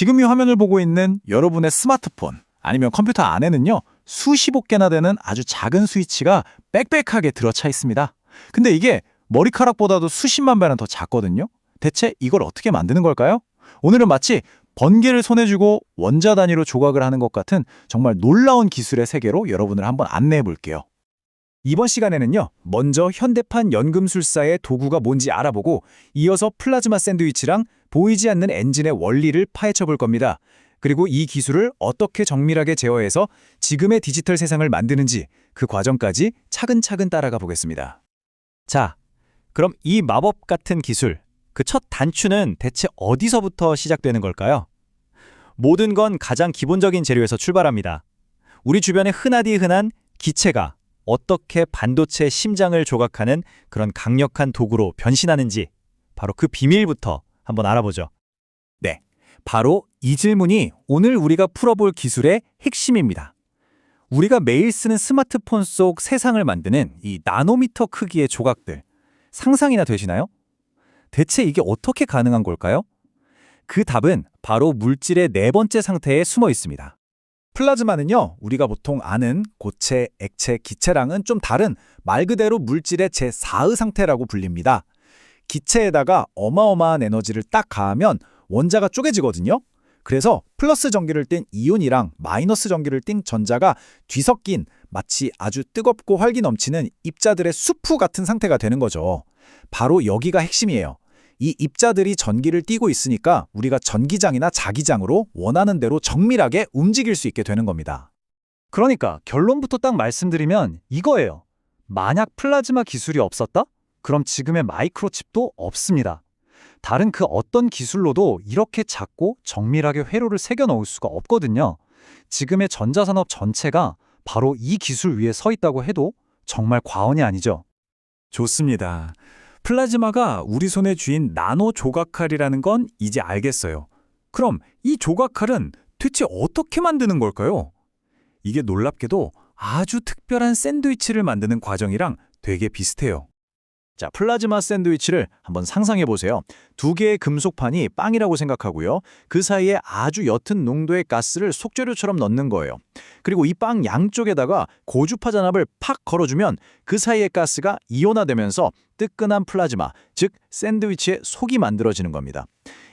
지금 이 화면을 보고 있는 여러분의 스마트폰 아니면 컴퓨터 안에는요, 수십억 개나 되는 아주 작은 스위치가 빽빽하게 들어차 있습니다. 근데 이게 머리카락보다도 수십만 배는 더 작거든요. 대체 이걸 어떻게 만드는 걸까요? 오늘은 마치 번개를 손에 쥐고 원자 단위로 조각을 하는 것 같은 정말 놀라운 기술의 세계로 여러분을 한번 안내해 볼게요. 이번 시간에는요, 먼저 현대판 연금술사의 도구가 뭔지 알아보고 이어서 플라즈마 샌드위치랑 보이지 않는 엔진의 원리를 파헤쳐 볼 겁니다. 그리고 이 기술을 어떻게 정밀하게 제어해서 지금의 디지털 세상을 만드는지 그 과정까지 차근차근 따라가 보겠습니다. 자, 그럼 이 마법 같은 기술, 그 첫 단추는 대체 어디서부터 시작되는 걸까요? 모든 건 가장 기본적인 재료에서 출발합니다. 우리 주변에 흔하디 흔한 기체가 어떻게 반도체의 심장을 조각하는 그런 강력한 도구로 변신하는지 바로 그 비밀부터 한번 알아보죠. 네, 바로 이 질문이 오늘 우리가 풀어볼 기술의 핵심입니다. 우리가 매일 쓰는 스마트폰 속 세상을 만드는 이 나노미터 크기의 조각들, 상상이나 되시나요? 대체 이게 어떻게 가능한 걸까요? 그 답은 바로 물질의 네 번째 상태에 숨어 있습니다. 플라즈마는요, 우리가 보통 아는 고체, 액체, 기체랑은 좀 다른 말 그대로 물질의 제4의 상태라고 불립니다. 기체에다가 어마어마한 에너지를 딱 가하면 원자가 쪼개지거든요. 그래서 플러스 전기를 띤 이온이랑 마이너스 전기를 띤 전자가 뒤섞인 마치 아주 뜨겁고 활기 넘치는 입자들의 수프 같은 상태가 되는 거죠. 바로 여기가 핵심이에요. 이 입자들이 전기를 띠고 있으니까 우리가 전기장이나 자기장으로 원하는 대로 정밀하게 움직일 수 있게 되는 겁니다. 그러니까 결론부터 딱 말씀드리면 이거예요. 만약 플라즈마 기술이 없었다? 그럼 지금의 마이크로칩도 없습니다. 다른 그 어떤 기술로도 이렇게 작고 정밀하게 회로를 새겨 넣을 수가 없거든요. 지금의 전자산업 전체가 바로 이 기술 위에 서 있다고 해도 정말 과언이 아니죠. 좋습니다. 플라즈마가 우리 손에 쥐인 나노 조각칼이라는 건 이제 알겠어요. 그럼 이 조각칼은 대체 어떻게 만드는 걸까요? 이게 놀랍게도 아주 특별한 샌드위치를 만드는 과정이랑 되게 비슷해요. 자, 플라즈마 샌드위치를 한번 상상해 보세요. 두 개의 금속판이 빵이라고 생각하고요. 그 사이에 아주 옅은 농도의 가스를 속재료처럼 넣는 거예요. 그리고 이 빵 양쪽에다가 고주파 전압을 팍 걸어주면 그 사이의 가스가 이온화되면서 뜨끈한 플라즈마, 즉 샌드위치의 속이 만들어지는 겁니다.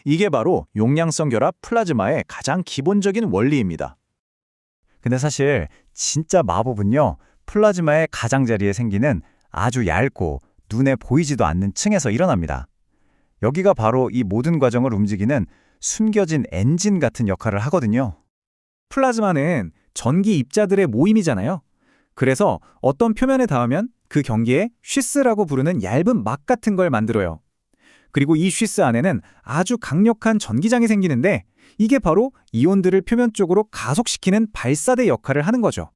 이게 바로 용량성 결합 플라즈마의 가장 기본적인 원리입니다. 근데 사실 진짜 마법은요, 플라즈마의 가장자리에 생기는 아주 얇고 눈에 보이지도 않는 층에서 일어납니다. 여기가 바로 이 모든 과정을 움직이는 숨겨진 엔진 같은 역할을 하거든요. 플라즈마는 전기 입자들의 모임이잖아요. 그래서 어떤 표면에 닿으면 그 경계에 쉬스라고 부르는 얇은 막 같은 걸 만들어요. 그리고 이 쉬스 안에는 아주 강력한 전기장이 생기는데 이게 바로 이온들을 표면 쪽으로 가속시키는 발사대 역할을 하는 거죠.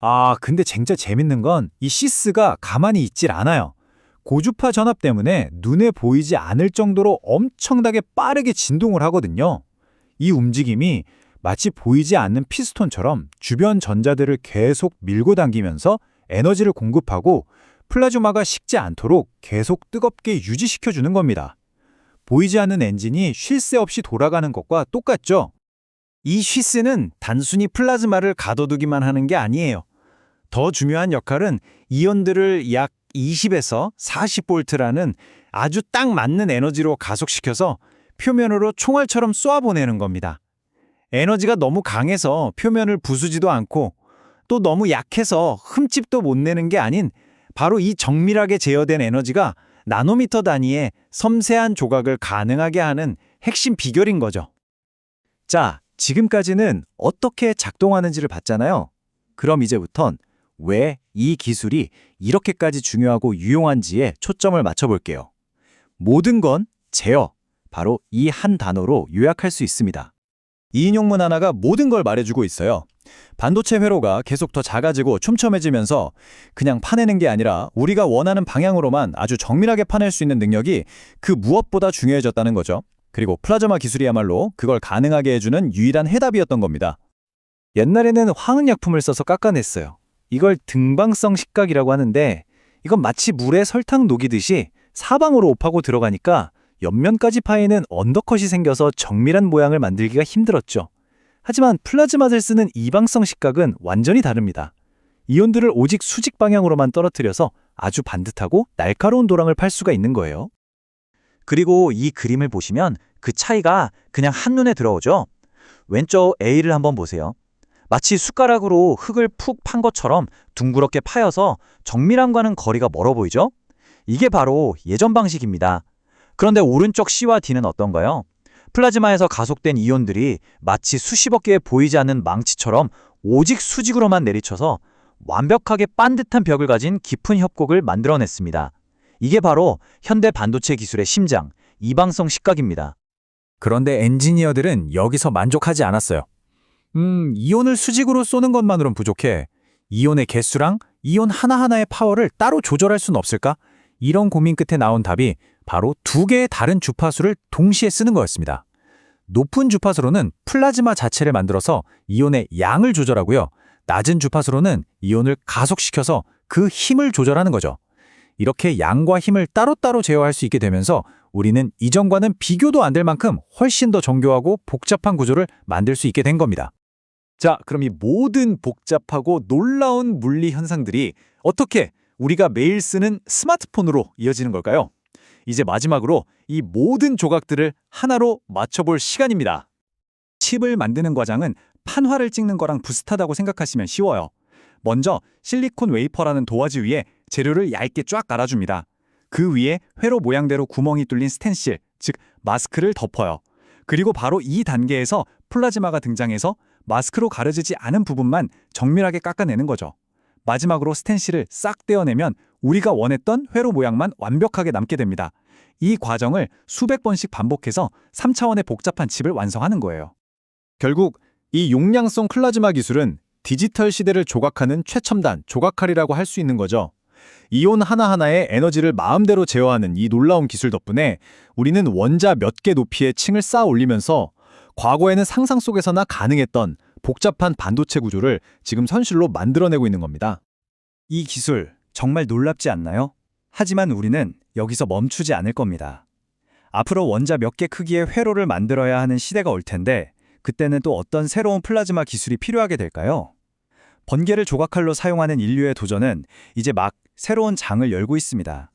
아, 근데 진짜 재밌는 건 이 시스가 가만히 있질 않아요. 고주파 전압 때문에 눈에 보이지 않을 정도로 엄청나게 빠르게 진동을 하거든요. 이 움직임이 마치 보이지 않는 피스톤처럼 주변 전자들을 계속 밀고 당기면서 에너지를 공급하고 플라즈마가 식지 않도록 계속 뜨겁게 유지시켜주는 겁니다. 보이지 않는 엔진이 쉴 새 없이 돌아가는 것과 똑같죠? 이 쉬스는 단순히 플라즈마를 가둬두기만 하는 게 아니에요. 더 중요한 역할은 이온들을 약 20에서 40볼트라는 아주 딱 맞는 에너지로 가속시켜서 표면으로 총알처럼 쏘아보내는 겁니다. 에너지가 너무 강해서 표면을 부수지도 않고 또 너무 약해서 흠집도 못 내는 게 아닌 바로 이 정밀하게 제어된 에너지가 나노미터 단위의 섬세한 조각을 가능하게 하는 핵심 비결인 거죠. 자, 지금까지는 어떻게 작동하는지를 봤잖아요. 그럼 이제부턴 왜 이 기술이 이렇게까지 중요하고 유용한지에 초점을 맞춰볼게요. 모든 건 제어, 바로 이 한 단어로 요약할 수 있습니다. 이 인용문 하나가 모든 걸 말해주고 있어요. 반도체 회로가 계속 더 작아지고 촘촘해지면서 그냥 파내는 게 아니라 우리가 원하는 방향으로만 아주 정밀하게 파낼 수 있는 능력이 그 무엇보다 중요해졌다는 거죠. 그리고 플라즈마 기술이야말로 그걸 가능하게 해주는 유일한 해답이었던 겁니다. 옛날에는 화학약품을 써서 깎아냈어요. 이걸 등방성 식각이라고 하는데 이건 마치 물에 설탕 녹이듯이 사방으로 옵하고 들어가니까 옆면까지 파이는 언더컷이 생겨서 정밀한 모양을 만들기가 힘들었죠. 하지만 플라즈마를 쓰는 이방성 식각은 완전히 다릅니다. 이온들을 오직 수직 방향으로만 떨어뜨려서 아주 반듯하고 날카로운 도랑을 팔 수가 있는 거예요. 그리고 이 그림을 보시면 그 차이가 그냥 한눈에 들어오죠. 왼쪽 A를 한번 보세요. 마치 숟가락으로 흙을 푹 판 것처럼 둥그렇게 파여서 정밀함과는 거리가 멀어 보이죠? 이게 바로 예전 방식입니다. 그런데 오른쪽 C와 D는 어떤가요? 플라즈마에서 가속된 이온들이 마치 수십억 개의 보이지 않는 망치처럼 오직 수직으로만 내리쳐서 완벽하게 반듯한 벽을 가진 깊은 협곡을 만들어냈습니다. 이게 바로 현대 반도체 기술의 심장, 이방성 식각입니다. 그런데 엔지니어들은 여기서 만족하지 않았어요. 이온을 수직으로 쏘는 것만으론 부족해. 이온의 개수랑 이온 하나하나의 파워를 따로 조절할 수는 없을까? 이런 고민 끝에 나온 답이 바로 두 개의 다른 주파수를 동시에 쓰는 거였습니다. 높은 주파수로는 플라즈마 자체를 만들어서 이온의 양을 조절하고요. 낮은 주파수로는 이온을 가속시켜서 그 힘을 조절하는 거죠. 이렇게 양과 힘을 따로따로 제어할 수 있게 되면서 우리는 이전과는 비교도 안 될 만큼 훨씬 더 정교하고 복잡한 구조를 만들 수 있게 된 겁니다. 자, 그럼 이 모든 복잡하고 놀라운 물리 현상들이 어떻게 우리가 매일 쓰는 스마트폰으로 이어지는 걸까요? 이제 마지막으로 이 모든 조각들을 하나로 맞춰볼 시간입니다. 칩을 만드는 과정은 판화를 찍는 거랑 비슷하다고 생각하시면 쉬워요. 먼저 실리콘 웨이퍼라는 도화지 위에 재료를 얇게 쫙 깔아줍니다. 그 위에 회로 모양대로 구멍이 뚫린 스텐실, 즉 마스크를 덮어요. 그리고 바로 이 단계에서 플라즈마가 등장해서 마스크로 가려지지 않은 부분만 정밀하게 깎아내는 거죠. 마지막으로 스텐실을 싹 떼어내면 우리가 원했던 회로 모양만 완벽하게 남게 됩니다. 이 과정을 수백 번씩 반복해서 3차원의 복잡한 칩을 완성하는 거예요. 결국 이 용량성 플라즈마 기술은 디지털 시대를 조각하는 최첨단 조각칼이라고 할 수 있는 거죠. 이온 하나하나의 에너지를 마음대로 제어하는 이 놀라운 기술 덕분에 우리는 원자 몇 개 높이의 층을 쌓아 올리면서 과거에는 상상 속에서나 가능했던 복잡한 반도체 구조를 지금 현실로 만들어내고 있는 겁니다. 이 기술 정말 놀랍지 않나요? 하지만 우리는 여기서 멈추지 않을 겁니다. 앞으로 원자 몇 개 크기의 회로를 만들어야 하는 시대가 올 텐데 그때는 또 어떤 새로운 플라즈마 기술이 필요하게 될까요? 번개를 조각칼로 사용하는 인류의 도전은 이제 막 새로운 장을 열고 있습니다.